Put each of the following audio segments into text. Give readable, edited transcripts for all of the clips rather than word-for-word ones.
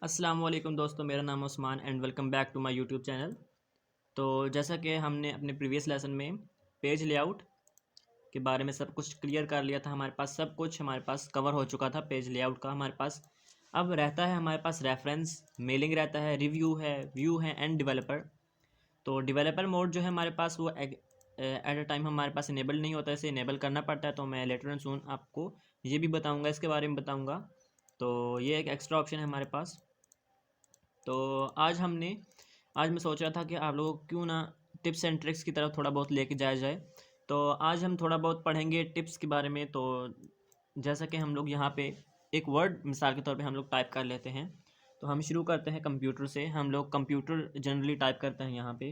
अस्सलाम वालेकुम दोस्तों, मेरा नाम Usman and welcome back to my YouTube channel. तो जैसा कि हमने अपने प्रीवियस लेसन में पेज लेआउट के बारे में सब कुछ क्लियर कर लिया था। हमारे पास सब कुछ हमारे पास कवर हो चुका था पेज लेआउट का। हमारे पास अब रहता है हमारे पास रेफरेंस, मेलिंग रहता है, रिव्यू है, व्यू है एंड डेवलपर। तो डेवलपर मोड जो है हमारे पास वो एट अ टाइम हमारे पास इनेबल नहीं होता है, इसे इनेबल करना पड़ता है। तो मैं लेटर एंड सून आपको ये भी बताऊँगा, इसके बारे में बताऊँगा। तो ये एक एक्स्ट्रा ऑप्शन है हमारे पास। तो आज मैं सोच रहा था कि आप लोगों को क्यों ना टिप्स एंड ट्रिक्स की तरफ थोड़ा बहुत लेके जाया जाए। तो आज हम थोड़ा बहुत पढ़ेंगे टिप्स के बारे में। तो जैसा कि हम लोग यहाँ पे एक वर्ड मिसाल के तौर पे हम लोग टाइप कर लेते हैं। तो हम शुरू करते हैं कंप्यूटर से। हम लोग कंप्यूटर जनरली टाइप करते हैं यहाँ पे।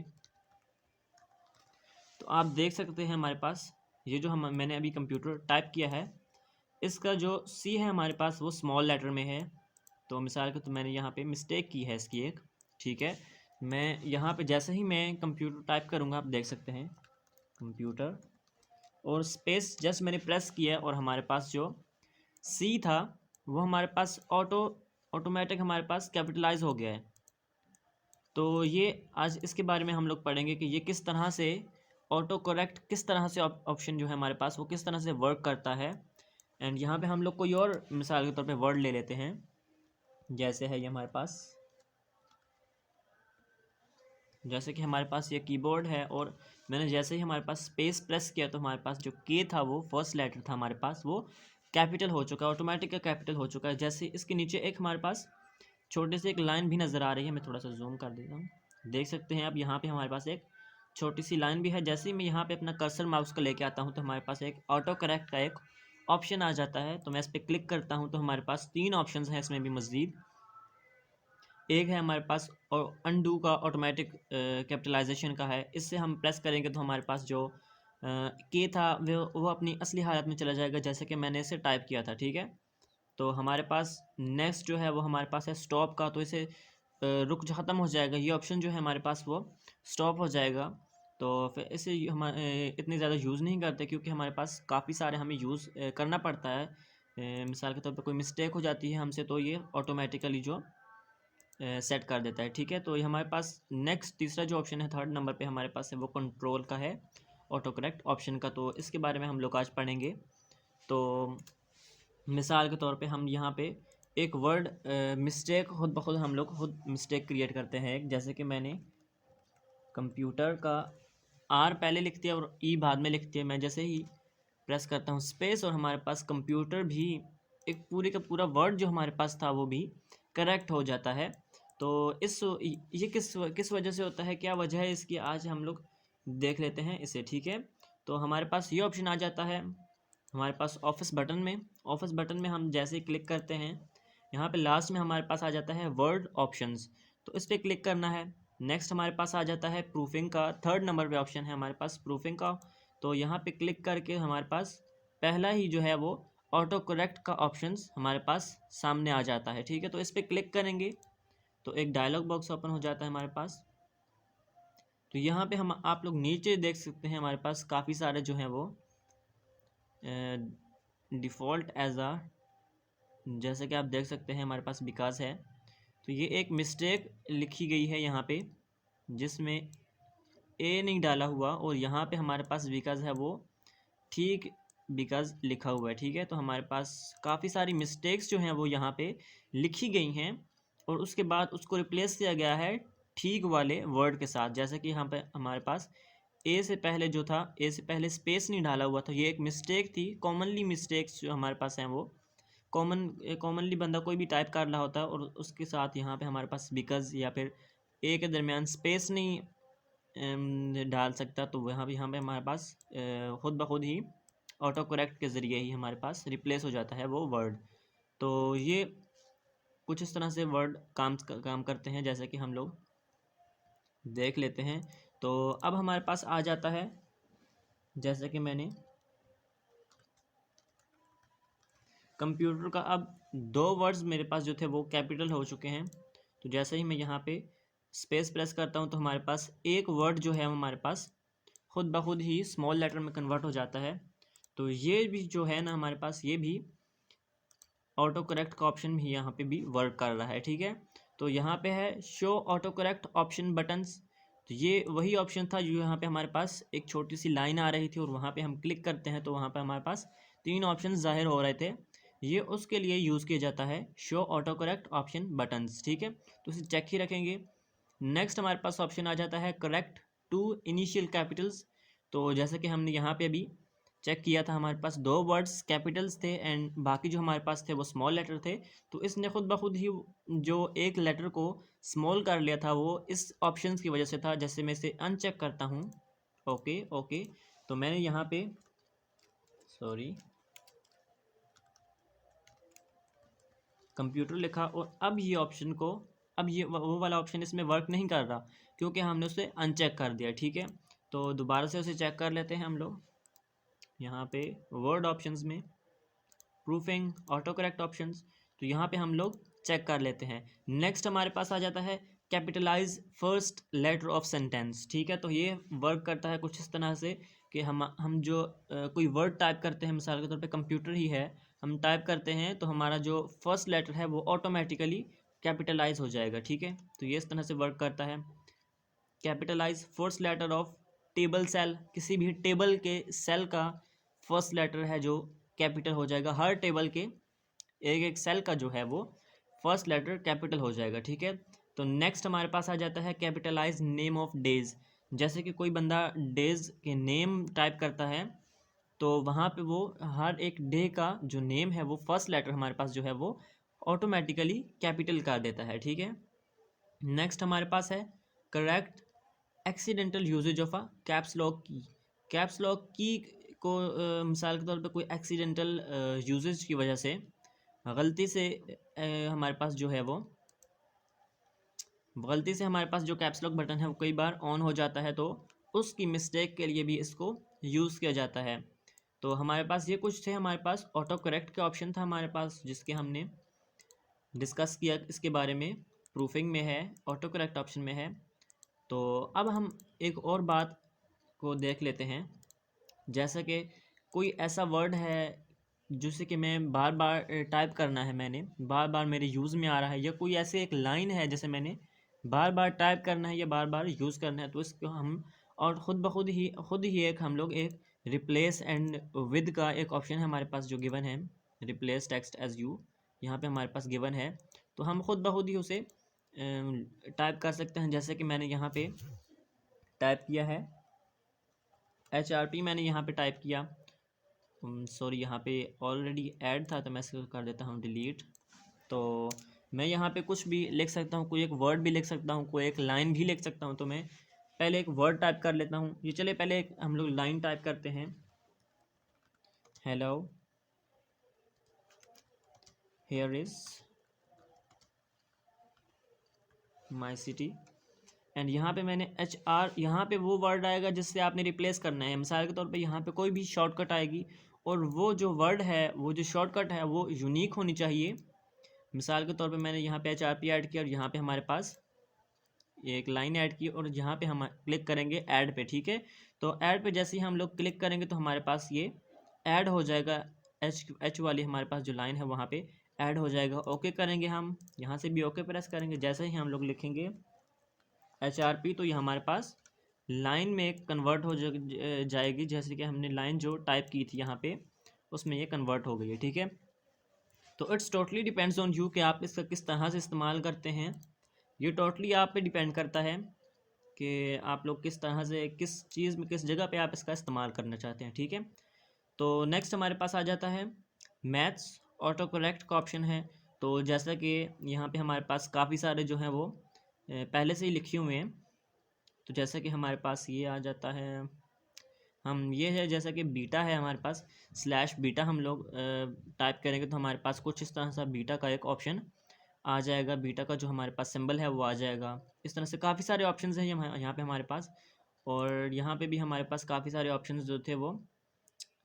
तो आप देख सकते हैं हमारे पास ये जो मैंने अभी कंप्यूटर टाइप किया है, इसका जो सी है हमारे पास वो स्मॉल लेटर में है। तो मिसाल के तो मैंने यहाँ पे मिस्टेक की है इसकी एक, ठीक है। मैं यहाँ पे जैसे ही मैं कंप्यूटर टाइप करूँगा, आप देख सकते हैं कंप्यूटर और स्पेस जस्ट मैंने प्रेस किया है और हमारे पास जो सी था वो हमारे पास ऑटोमेटिक हमारे पास कैपिटलाइज हो गया है। तो ये आज इसके बारे में हम लोग पढ़ेंगे कि ये किस तरह से ऑटो करेक्ट, किस तरह से ऑप्शन जो है हमारे पास वो किस तरह से वर्क करता है। एंड यहाँ पे हम लोग कोई और मिसाल के तौर पे वर्ड ले लेते हैं। जैसे है ये हमारे पास, जैसे कि हमारे पास ये कीबोर्ड है और मैंने जैसे ही हमारे पास स्पेस प्रेस किया तो हमारे पास जो के था वो फर्स्ट लेटर था हमारे पास वो कैपिटल हो चुका है, ऑटोमेटिक कैपिटल हो चुका है। जैसे इसके नीचे एक हमारे पास छोटे से एक लाइन भी नज़र आ रही है। मैं थोड़ा सा जूम कर देता हूँ, देख सकते हैं आप यहाँ पे हमारे पास एक छोटी सी लाइन भी है। जैसे ही मैं यहाँ पे अपना कर्सर माउस का लेके आता हूँ तो हमारे पास एक ऑटो करेक्ट का एक ऑप्शन आ जाता है। तो मैं इस पर क्लिक करता हूँ तो हमारे पास 3 ऑप्शन हैं इसमें भी मज़ीद। एक है हमारे पास और अनडू का, ऑटोमेटिक कैपिटलाइजेशन का है। इससे हम प्रेस करेंगे तो हमारे पास जो के था वो अपनी असली हालत में चला जाएगा, जैसे कि मैंने इसे टाइप किया था, ठीक है। तो हमारे पास नेक्स्ट जो है वो हमारे पास है स्टॉप का। तो इसे रुक जो ख़त्म हो जाएगा, ये ऑप्शन जो है हमारे पास वो स्टॉप हो जाएगा। तो फिर इसे हम इतनी ज़्यादा यूज़ नहीं करते क्योंकि हमारे पास काफ़ी सारे हमें यूज़ करना पड़ता है। मिसाल के तौर पे कोई मिस्टेक हो जाती है हमसे तो ये ऑटोमेटिकली जो सेट कर देता है, ठीक है। तो ये हमारे पास नेक्स्ट तीसरा जो ऑप्शन है थर्ड नंबर पे हमारे पास है वो कंट्रोल का है, ऑटो करेक्ट ऑप्शन का। तो इसके बारे में हम लोग आज पढ़ेंगे। तो मिसाल के तौर पे हम यहाँ पे एक वर्ड मिस्टेक खुद ब खुद हम लोग खुद मिस्टेक क्रिएट करते हैं एक, जैसे कि मैंने कंप्यूटर का आर पहले लिख दिया और ई बाद में लिख दिया। मैं जैसे ही प्रेस करता हूँ स्पेस और हमारे पास कंप्यूटर भी एक पूरे का पूरा वर्ड जो हमारे पास था वो भी करेक्ट हो जाता है। तो ये किस वजह से होता है, क्या वजह है इसकी, आज हम लोग देख लेते हैं इसे, ठीक है। तो हमारे पास ये ऑप्शन आ जाता है हमारे पास ऑफिस बटन में। ऑफिस बटन में हम जैसे ही क्लिक करते हैं, यहाँ पे लास्ट में हमारे पास आ जाता है वर्ड ऑप्शंस। तो इस पर क्लिक करना है। नेक्स्ट हमारे पास आ जाता है प्रूफिंग का, थर्ड नंबर पे ऑप्शन है हमारे पास प्रूफिंग का। तो यहाँ पे क्लिक करके हमारे पास पहला ही जो है वो ऑटो करेक्ट का ऑप्शंस हमारे पास सामने आ जाता है, ठीक है। तो इस पर क्लिक करेंगे तो एक डायलॉग बॉक्स ओपन हो जाता है हमारे पास। तो यहाँ पे हम आप लोग नीचे देख सकते हैं हमारे पास काफ़ी सारे जो हैं वो डिफ़ॉल्ट एज आ, जैसे कि आप देख सकते हैं हमारे पास विकास है। तो ये एक मिस्टेक लिखी गई है यहाँ पे जिसमें ए नहीं डाला हुआ और यहाँ पे हमारे पास विकास है वो ठीक बिकॉज लिखा हुआ है, ठीक है। तो हमारे पास काफ़ी सारी मिस्टेक्स जो हैं वो यहाँ पे लिखी गई हैं और उसके बाद उसको रिप्लेस किया गया है ठीक वाले वर्ड के साथ। जैसे कि यहाँ पे हमारे पास ए से पहले जो था, ए से पहले स्पेस नहीं डाला हुआ था, ये एक मिस्टेक थी। कॉमनली मिस्टेक्स जो हमारे पास हैं वो कॉमनली बंदा कोई भी टाइप कर रहा होता है और उसके साथ यहाँ पे हमारे पास बिकॉज या फिर ए के दरमियान स्पेस नहीं डाल सकता। तो वहाँ भी हमें हमारे पास खुद ब खुद ही ऑटो करेक्ट के ज़रिए ही हमारे पास रिप्लेस हो जाता है वो वर्ड। तो ये कुछ इस तरह से वर्ड काम करते हैं, जैसे कि हम लोग देख लेते हैं। तो अब हमारे पास आ जाता है, जैसे कि मैंने कंप्यूटर का अब 2 वर्ड्स मेरे पास जो थे वो कैपिटल हो चुके हैं। तो जैसे ही मैं यहाँ पे स्पेस प्रेस करता हूँ तो हमारे पास एक वर्ड जो है हमारे पास खुद ब खुद ही स्मॉल लेटर में कन्वर्ट हो जाता है। तो ये भी जो है ना हमारे पास ये भी ऑटो करेक्ट का ऑप्शन भी यहाँ पे भी वर्क कर रहा है, ठीक है। तो यहाँ पे है show auto correct option buttons. तो ये वही ऑप्शन था जो यहाँ पे हमारे पास एक छोटी सी लाइन आ रही थी और वहाँ पे हम क्लिक करते हैं तो वहाँ पे हमारे पास 3 ऑप्शन ज़ाहिर हो रहे थे। ये उसके लिए यूज़ किया जाता है show auto correct option buttons, ठीक है। तो इसे चेक ही रखेंगे। नेक्स्ट हमारे पास ऑप्शन आ जाता है करेक्ट टू इनिशियल कैपिटल्स। तो जैसे कि हमने यहाँ पे अभी चेक किया था, हमारे पास 2 वर्ड्स कैपिटल्स थे एंड बाकी जो हमारे पास थे वो स्मॉल लेटर थे। तो इसने खुद ब खुद ही जो एक लेटर को स्मॉल कर लिया था वो इस ऑप्शन की वजह से था। जैसे मैं इसे अनचेक करता हूँ, ओके ओके, तो मैंने यहाँ पे सॉरी कंप्यूटर लिखा और अब ये ऑप्शन को, अब ये वो वाला ऑप्शन इसमें वर्क नहीं कर रहा क्योंकि हमने उसे अनचेक कर दिया, ठीक है। तो दोबारा से उसे चेक कर लेते हैं हम लोग। यहाँ पे वर्ड ऑप्शंस में प्रूफिंग ऑटो करेक्ट ऑप्शंस, तो यहाँ पे हम लोग चेक कर लेते हैं। नेक्स्ट हमारे पास आ जाता है capitalize first letter of sentence, ठीक है। तो ये वर्क करता है कुछ इस तरह से कि हम जो कोई वर्ड टाइप करते हैं, मिसाल के तौर पे कंप्यूटर ही है, हम टाइप करते हैं तो हमारा जो फर्स्ट लेटर है वो ऑटोमेटिकली कैपिटलाइज हो जाएगा, ठीक है। तो ये इस तरह से वर्क करता है। Capitalize first letter of table cell, किसी भी टेबल के सेल का फर्स्ट लेटर है जो कैपिटल हो जाएगा। हर टेबल के एक एक सेल का जो है वो फर्स्ट लेटर कैपिटल हो जाएगा, ठीक है। तो नेक्स्ट हमारे पास आ जाता है कैपिटलाइज नेम ऑफ डेज। जैसे कि कोई बंदा डेज के नेम टाइप करता है तो वहाँ पे वो हर एक डे का जो नेम है वो फर्स्ट लेटर हमारे पास जो है वो ऑटोमेटिकली कैपिटल कर देता है, ठीक है। नेक्स्ट हमारे पास है correct accidental usage of a caps lock की। कैप्स लॉक की को मिसाल के तौर पे कोई एक्सीडेंटल यूजेज की वजह से गलती से हमारे पास जो है वो गलती से हमारे पास जो कैप्स लॉक बटन है वो कई बार ऑन हो जाता है, तो उसकी मिस्टेक के लिए भी इसको यूज़ किया जाता है। तो हमारे पास ये कुछ थे, हमारे पास ऑटो करेक्ट के ऑप्शन था हमारे पास जिसके हमने डिस्कस किया इसके बारे में। प्रूफिंग में है, ऑटो करेक्ट ऑप्शन में है। तो अब हम एक और बात को देख लेते हैं। जैसा कि कोई ऐसा वर्ड है जिसे कि मैं बार बार टाइप करना है, मैंने बार बार मेरे यूज़ में आ रहा है, या कोई ऐसे एक लाइन है जैसे मैंने बार बार टाइप करना है या बार बार यूज़ करना है, तो इसको हम और ख़ुद ब खुद ही एक हम लोग एक रिप्लेस एंड विद का एक ऑप्शन है हमारे पास जो गिवन है, रिप्लेस टेक्स्ट एज यू, यहाँ पे हमारे पास गिवन है। तो हम खुद ब खुद ही उसे टाइप कर सकते हैं। जैसे कि मैंने यहाँ पे टाइप किया है HRP, मैंने यहाँ पे टाइप किया, सॉरी यहाँ पे ऑलरेडी ऐड था तो मैं इसको कर देता हूँ डिलीट। तो मैं यहाँ पे कुछ भी लिख सकता हूँ, कोई एक वर्ड भी लिख सकता हूँ, कोई एक लाइन भी लिख सकता हूँ। तो मैं पहले एक वर्ड टाइप कर लेता हूँ। ये चलिए पहले एक हम लोग लाइन टाइप करते हैं, hello here is my city, and यहाँ पे मैंने HR, यहाँ पे वो वर्ड आएगा जिससे आपने रिप्लेस करना है। मिसाल के तौर पे यहाँ पे कोई भी शॉर्टकट आएगी और वो जो वर्ड है, वो जो शॉर्टकट है वो यूनिक होनी चाहिए। मिसाल के तौर पे मैंने यहाँ पे HRP ऐड किया और यहाँ पे हमारे पास एक लाइन ऐड की और यहाँ पे हम क्लिक करेंगे ऐड पे, ठीक है। तो ऐड पे जैसे ही हम लोग क्लिक करेंगे तो हमारे पास ये ऐड हो जाएगा, एच वाली हमारे पास जो लाइन है वहाँ पे ऐड हो जाएगा। ओके करेंगे हम, यहाँ से भी ओके प्रेस करेंगे। जैसे ही हम लोग लिखेंगे HRP तो ये हमारे पास लाइन में कन्वर्ट हो जाएगी। जैसे कि हमने लाइन जो टाइप की थी यहाँ पे उसमें ये कन्वर्ट हो गई है, ठीक है। तो it's totally depends on you कि आप इसका किस तरह से इस्तेमाल करते हैं। ये टोटली आप पे डिपेंड करता है कि आप लोग किस तरह से, किस चीज़ में, किस जगह पे आप इसका इस्तेमाल करना चाहते हैं, ठीक है। तो नेक्स्ट हमारे पास आ जाता है मैथ्स ऑटो करेक्ट का ऑप्शन है। तो जैसा कि यहाँ पे हमारे पास काफ़ी सारे जो हैं वो पहले से ही लिखे हुए हैं। तो जैसा कि हमारे पास ये आ जाता है, हम ये है जैसा कि बीटा है हमारे पास, स्लैश बीटा हम लोग टाइप करेंगे तो हमारे पास कुछ इस तरह से बीटा का एक ऑप्शन आ जाएगा। बीटा का जो हमारे पास सिंबल है वो आ जाएगा। इस तरह से काफ़ी सारे ऑप्शंस हैं यहाँ पे हमारे पास, और यहाँ पे भी हमारे पास काफ़ी सारे ऑप्शंस जो थे वो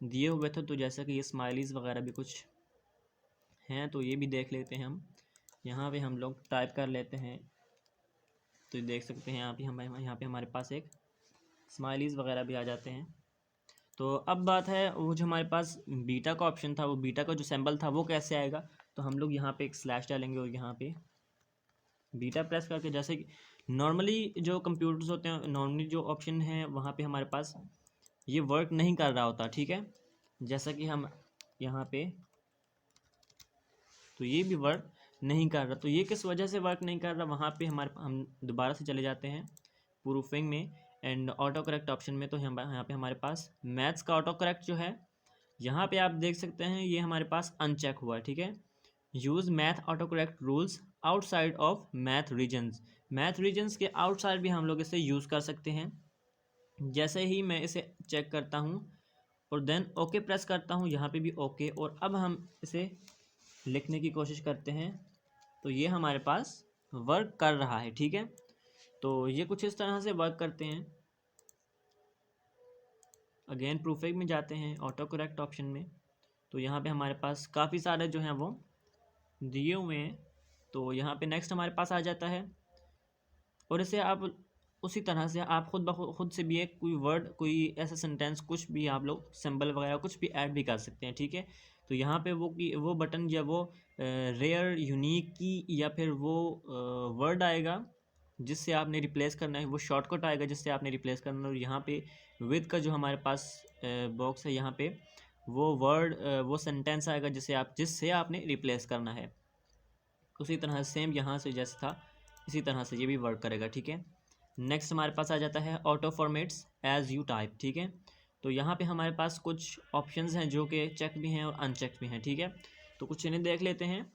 दिए हुए थे। तो जैसा कि ये स्माइलीज़ वगैरह भी कुछ हैं तो ये भी देख लेते हैं हम। यहाँ पे हम लोग टाइप कर लेते हैं तो देख सकते हैं यहाँ पे हमारे पास एक स्माइलीज़ वगैरह भी आ जाते हैं। तो अब बात है वो जो हमारे पास बीटा का ऑप्शन था, वो बीटा का जो सिंबल था वो कैसे आएगा। तो हम लोग यहाँ पे एक स्लैश डालेंगे और यहाँ पे बीटा प्रेस करके, जैसे कि नॉर्मली जो कंप्यूटर्स होते हैं, नॉर्मली जो ऑप्शन है वहाँ पे हमारे पास ये वर्क नहीं कर रहा होता, ठीक है। जैसा कि हम यहाँ पे, तो ये भी वर्क नहीं कर रहा। तो ये किस वजह से वर्क नहीं कर रहा, वहाँ पे हम दोबारा से चले जाते हैं प्रूफिंग में एंड ऑटो करेक्ट ऑप्शन में। तो यहाँ पे हमारे पास मैथ्स का ऑटो करेक्ट जो है, यहाँ पे आप देख सकते हैं ये हमारे पास अनचेक हुआ है, ठीक है। Use math auto correct rules outside of math regions. Math regions के आउटसाइड भी हम लोग इसे यूज़ कर सकते हैं। जैसे ही मैं इसे चेक करता हूँ और देन ओके प्रेस करता हूँ, यहाँ पे भी ओके, और अब हम इसे लिखने की कोशिश करते हैं तो ये हमारे पास वर्क कर रहा है, ठीक है। तो ये कुछ इस तरह से वर्क करते हैं। अगेन प्रूफिंग में जाते हैं ऑटो करेक्ट ऑप्शन में, तो यहाँ पे हमारे पास काफ़ी सारे जो हैं वो दिए हुए हैं। तो यहाँ पे नेक्स्ट हमारे पास आ जाता है, और इसे आप उसी तरह से आप खुद से भी एक कोई वर्ड, कोई ऐसा सेंटेंस, कुछ भी आप लोग सिंबल वगैरह कुछ भी ऐड भी कर सकते हैं, ठीक है। तो यहाँ पे वो बटन या वो रेयर यूनिक की या फिर वो वर्ड आएगा जिससे आपने रिप्लेस करना है, वो शॉर्टकट आएगा जिससे आपने रिप्लेस करना है। और यहाँ पे विद का जो हमारे पास बॉक्स है, यहाँ पे वो वर्ड वो सेंटेंस आएगा जिससे आपने रिप्लेस करना है। उसी तरह सेम यहाँ से जैसे था इसी तरह से ये भी वर्क करेगा, ठीक है। नेक्स्ट हमारे पास आ जाता है auto formats as you type, ठीक है। तो यहाँ पे हमारे पास कुछ ऑप्शंस हैं जो कि चेक भी हैं और अनचेक भी हैं, ठीक है। तो कुछ इन्हें देख लेते हैं।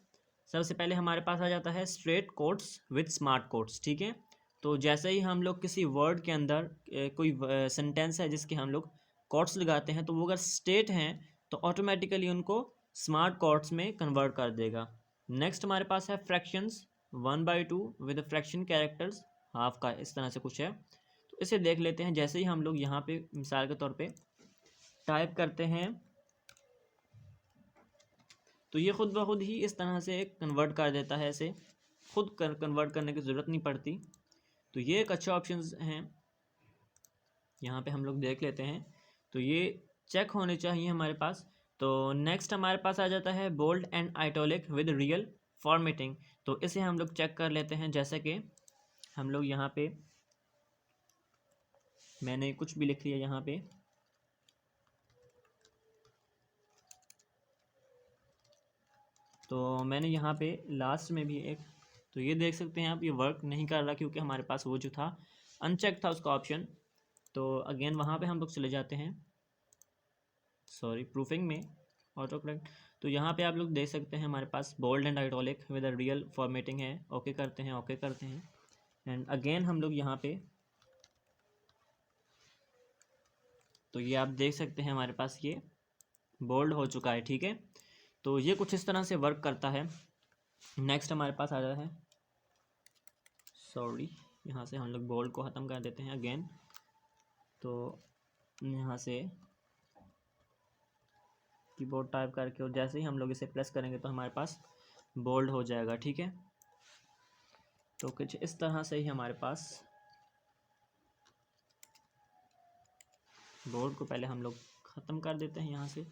सबसे पहले हमारे पास आ जाता है straight quotes with smart quotes, ठीक है। तो जैसे ही हम लोग किसी वर्ड के अंदर कोई सेंटेंस है जिसके हम लोग कोट्स लगाते हैं, तो वो अगर स्ट्रेट हैं तो ऑटोमेटिकली उनको स्मार्ट कोट्स में कन्वर्ट कर देगा। नेक्स्ट हमारे पास है fractions 1/2 with fraction characters half का, इस तरह से कुछ है। तो इसे देख लेते हैं। जैसे ही हम लोग यहाँ पे मिसाल के तौर पे टाइप करते हैं तो ये खुद ब खुद ही इस तरह से कन्वर्ट कर देता है, इसे खुद कन्वर्ट करने की ज़रूरत नहीं पड़ती। तो ये एक अच्छा ऑप्शन हैं, यहाँ पे हम लोग देख लेते हैं। तो ये चेक होने चाहिए हमारे पास। तो नेक्स्ट हमारे पास आ जाता है bold and italic with real formatting. तो इसे हम लोग चेक कर लेते हैं। जैसे कि हम लोग यहाँ पे, मैंने कुछ भी लिख लिया यहाँ पे, तो मैंने यहाँ पे लास्ट में भी एक, तो ये देख सकते हैं आप, ये वर्क नहीं कर रहा क्योंकि हमारे पास वो जो था अनचेक था उसका ऑप्शन। तो अगेन वहाँ पे हम लोग चले जाते हैं, सॉरी प्रूफिंग में ऑटो करेक्ट। तो यहाँ पे आप लोग देख सकते हैं हमारे पास bold and italic with real formatting है। ओके करते हैं, ओके करते हैं, एंड अगेन हम लोग यहाँ पे, तो ये आप देख सकते हैं हमारे पास ये बोल्ड हो चुका है, ठीक है। तो ये कुछ इस तरह से वर्क करता है। नेक्स्ट हमारे पास आ जाता है, सॉरी यहाँ से हम लोग बोल्ड को ख़त्म कर देते हैं अगेन। तो यहाँ से कीबोर्ड टाइप करके, और जैसे ही हम लोग इसे प्रेस करेंगे तो हमारे पास बोल्ड हो जाएगा, ठीक है। तो कुछ इस तरह से ही हमारे पास बोल्ड को पहले हम लोग ख़त्म कर देते हैं यहाँ से,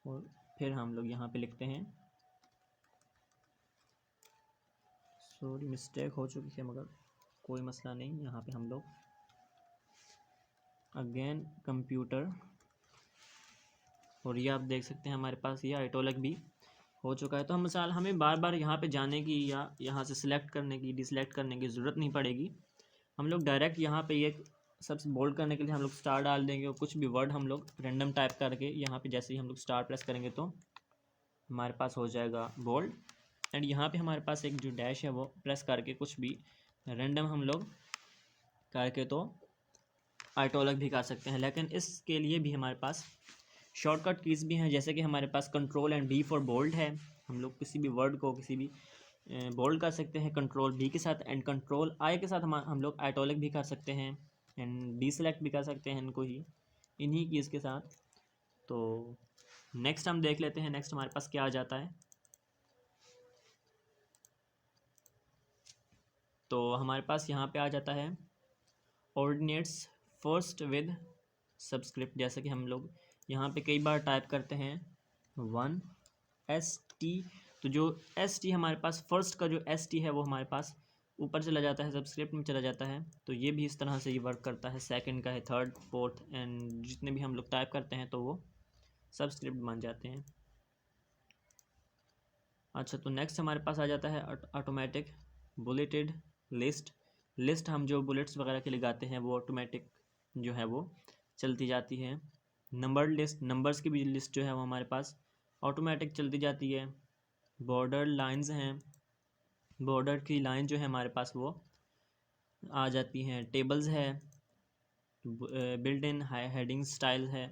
और फिर हम लोग यहाँ पे लिखते हैं, सॉरी मिस्टेक हो चुकी है मगर कोई मसला नहीं। यहाँ पे हम लोग अगेन कंप्यूटर, और ये आप देख सकते हैं हमारे पास ये आइटोलिक भी हो चुका है। तो हम मिसाल हमें बार बार यहाँ पे जाने की या यहाँ से सिलेक्ट करने की, डिसलेक्ट करने की ज़रूरत नहीं पड़ेगी। हम लोग डायरेक्ट यहाँ पे ये सबसे बोल्ड करने के लिए हम लोग स्टार डाल देंगे, और कुछ भी वर्ड हम लोग रैंडम टाइप करके यहाँ पे जैसे ही हम लोग स्टार प्रेस करेंगे तो हमारे पास हो जाएगा बोल्ड। एंड यहाँ पे हमारे पास एक जो डैश है वो प्रेस करके कुछ भी रैंडम हम लोग करके तो आइटोलिक भी कर सकते हैं। लेकिन इसके लिए भी हमारे पास शॉर्टकट कीज़ भी हैं, जैसे कि हमारे पास control and B for bold है। हम लोग किसी भी वर्ड को किसी भी बोल्ड कर सकते हैं कंट्रोल बी के साथ, एंड कंट्रोल आई के साथ हम लोग आइटोलिक भी कर सकते हैं, एंड डी सेलेक्ट भी कर सकते हैं इनको ही, इन्हीं कीज़ के साथ। तो नेक्स्ट हम देख लेते हैं, नेक्स्ट हमारे पास क्या आ जाता है। तो हमारे पास यहाँ पे आ जाता है ऑर्डिनेट्स फर्स्ट विद सबस्क्रिप्ट। जैसे कि हम लोग यहाँ पे कई बार टाइप करते हैं 1 ST, तो जो ST हमारे पास फर्स्ट का जो ST है वो हमारे पास ऊपर चला जाता है, सबस्क्रिप्ट में चला जाता है। तो ये भी इस तरह से ये वर्क करता है। सेकंड का है, थर्ड, फोर्थ एंड जितने भी हम लोग टाइप करते हैं तो वो सबस्क्रिप्ट बन जाते हैं। अच्छा, तो नेक्स्ट हमारे पास आ जाता है ऑटोमेटिक बुलेटेड लिस्ट। लिस्ट हम जो बुलेट्स वगैरह के लगाते हैं वो ऑटोमेटिक जो है वो चलती जाती है। नंबर लिस्ट, नंबर्स की भी लिस्ट जो है वो हमारे पास ऑटोमेटिक चलती जाती है। बॉर्डर लाइंस हैं, बॉर्डर की लाइन जो है हमारे पास वो आ जाती हैं। टेबल्स है, बिल्ट इन हेडिंग स्टाइल है,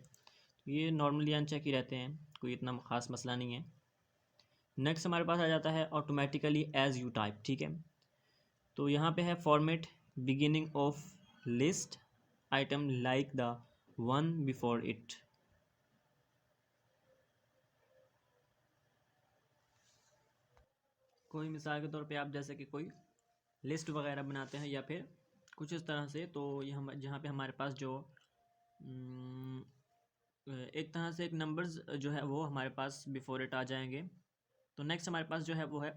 ये नॉर्मली अनचेक ही रहते हैं, कोई इतना ख़ास मसला नहीं है। नेक्स्ट हमारे पास आ जाता है ऑटोमेटिकली एज यू टाइप। ठीक है, तो यहाँ पे है format beginning of list item like the one before it. कोई मिसाल के तौर पे आप जैसे कि कोई लिस्ट वगैरह बनाते हैं या फिर कुछ इस तरह से, तो ये हम जहाँ पे हमारे पास जो एक तरह से एक नंबर्स जो है वो हमारे पास बिफोर इट आ जाएंगे। तो नेक्स्ट हमारे पास जो है वो है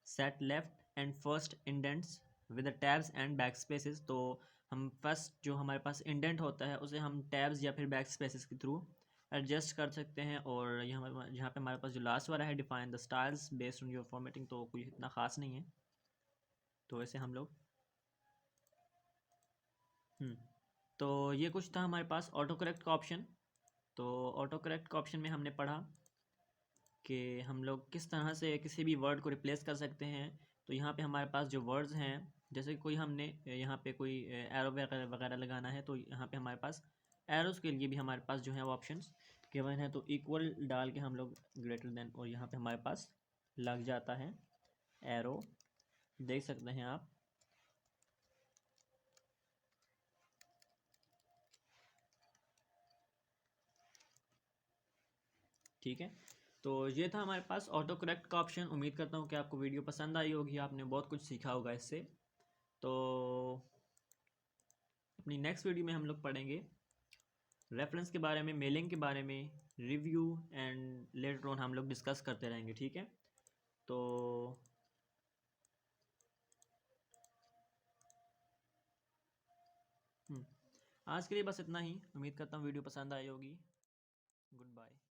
set left and first indents with the tabs and back spaces. तो हम फर्स्ट जो हमारे पास इंडेंट होता है उसे हम टैब्स या फिर बैक स्पेसेस के थ्रू एडजस्ट कर सकते हैं। और यहाँ पे हमारे पास जो लास्ट वाला है define the styles based on your formatting, तो कोई इतना ख़ास नहीं है, तो ऐसे हम लोग तो ये कुछ था हमारे पास ऑटो करेक्ट का ऑप्शन। तो ऑटो करेक्ट का ऑप्शन में हमने पढ़ा कि हम लोग किस तरह से किसी भी वर्ड को रिप्लेस कर सकते हैं। तो यहाँ पे हमारे पास जो वर्ड्स हैं, जैसे कोई हमने यहाँ पे कोई एरो वगैरह वगैरह लगाना है, तो यहाँ पे हमारे पास एरोज़ के लिए भी हमारे पास जो है वो ऑप्शंस गिवन है। तो इक्वल डाल के हम लोग ग्रेटर देन, और यहाँ पे हमारे पास लग जाता है एरो, देख सकते हैं आप। ठीक है, तो ये था हमारे पास ऑटो करेक्ट का ऑप्शन। उम्मीद करता हूँ कि आपको वीडियो पसंद आई होगी, आपने बहुत कुछ सीखा होगा इससे। तो अपनी नेक्स्ट वीडियो में हम लोग पढ़ेंगे रेफरेंस के बारे में, मेलिंग के बारे में, रिव्यू एंड लेटर ऑन हम लोग डिस्कस करते रहेंगे। ठीक है, तो आज के लिए बस इतना ही। उम्मीद करता हूँ वीडियो पसंद आई होगी। Good bye.